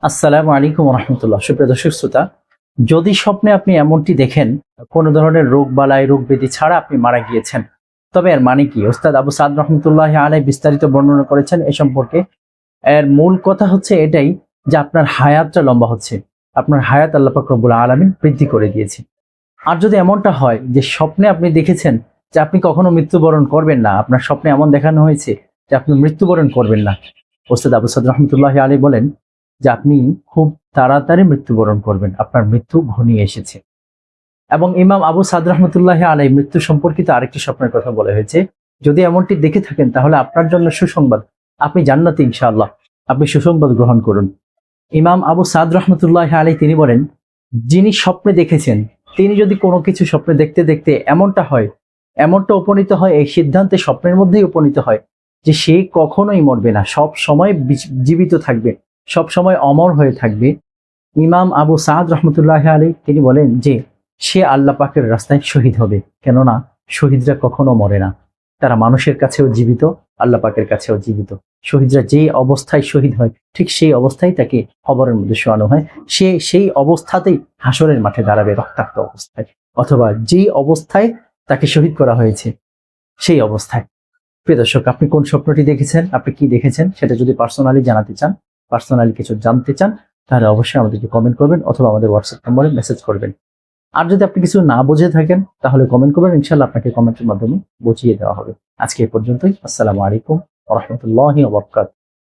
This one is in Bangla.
আসসালামু আলাইকুম রহমতুল্লাহ। সুপ্রিয় দর্শক শ্রোতা, যদি স্বপ্নে আপনি এমনটি দেখেন কোনো ধরনের রোগ বালাই রোগ ব্যাধি ছাড়া আপনি মারা গিয়েছেন, তবে এর মানে কি? ওস্তাদ আবু সাদ রহমতুল্লাহ আলাই বিস্তারিত বর্ণনা করেছেন এ সম্পর্কে। এর মূল কথা হচ্ছে এটাই যে আপনার হায়াতটা লম্বা হচ্ছে, আপনার হায়াত আল্লাহ পাক রব্বুল আলামিন বৃদ্ধি করে দিয়েছে। আর যদি এমনটা হয় যে স্বপ্নে আপনি দেখেছেন যে আপনি কখনো মৃত্যুবরণ করবেন না, আপনার স্বপ্নে এমন দেখানো হয়েছে যে আপনি মৃত্যুবরণ করবেন না, ওস্তাদ আবু সাদ রহমতুল্লাহ আলী বলেন যে আপনি খুব তাড়াতাড়ি মৃত্যুবরণ করবেন, আপনার মৃত্যু ঘনিয়ে এসেছে। এবং ইমাম আবু সাদ রহমতুল্লাহ আলাই মৃত্যু সম্পর্কিত আরেকটি স্বপ্নের কথা বলা হয়েছে। যদি এমনটি দেখে থাকেন তাহলে আপনার জন্য সুসংবাদ, আপনি জান্নাতে ইনশাআল্লাহ, আপনি সুসংবাদ গ্রহণ করুন। ইমাম আবু সাদ রহমতুল্লাহ আলাই তিনি বলেন, যিনি স্বপ্নে দেখেছেন তিনি যদি কোনো কিছু স্বপ্নে দেখতে দেখতে এমনটা উপনীত হয়, এই সিদ্ধান্তে স্বপ্নের মধ্যেই উপনীত হয় যে সে কখনোই মরবে না, সব সময় জীবিত থাকবে, সব সময় অমর হয়ে থাকবে। ইমাম আবু সাদ রহমতুল্লাহ আলী তিনি বলেন যে সে আল্লাহ পাকের রাস্তায় শহীদ হবে। কেননা শহীদরা কখনো মরে না, তারা মানুষের কাছেও জীবিত, আল্লাহ পাকের কাছেও জীবিত। শহীদরা যে অবস্থায় শহীদ হয় ঠিক সেই অবস্থায় তাকে কবরের মধ্যে শোয়ানো হয়, সে সেই অবস্থাতেই হাসরের মাঠে দাঁড়াবে রক্তাক্ত অবস্থায়, অথবা যেই অবস্থায় তাকে শহীদ করা হয়েছে সেই অবস্থায়। প্রিয় দর্শক, আপনি কোন স্বপ্নটি দেখেছেন, আপনি কি দেখেছেন সেটা যদি পার্সোনালি জানাতে চান, পার্সোনালি কিছু জানতে চান, তাহলে অবশ্যই আমাদেরকে কমেন্ট করবেন অথবা আমাদের হোয়াটসঅ্যাপ নম্বরে মেসেজ করবেন। আর যদি আপনি কিছু না বুঝে থাকেন তাহলে কমেন্ট করবেন, ইনশাল্লাহ আপনাকে কমেন্টের মাধ্যমে বুঝিয়ে দেওয়া হবে। আজকে এ পর্যন্তই। আসসালামু আলাইকুম ওয়া রাহমাতুল্লাহি ওয়া বারাকাতুহু।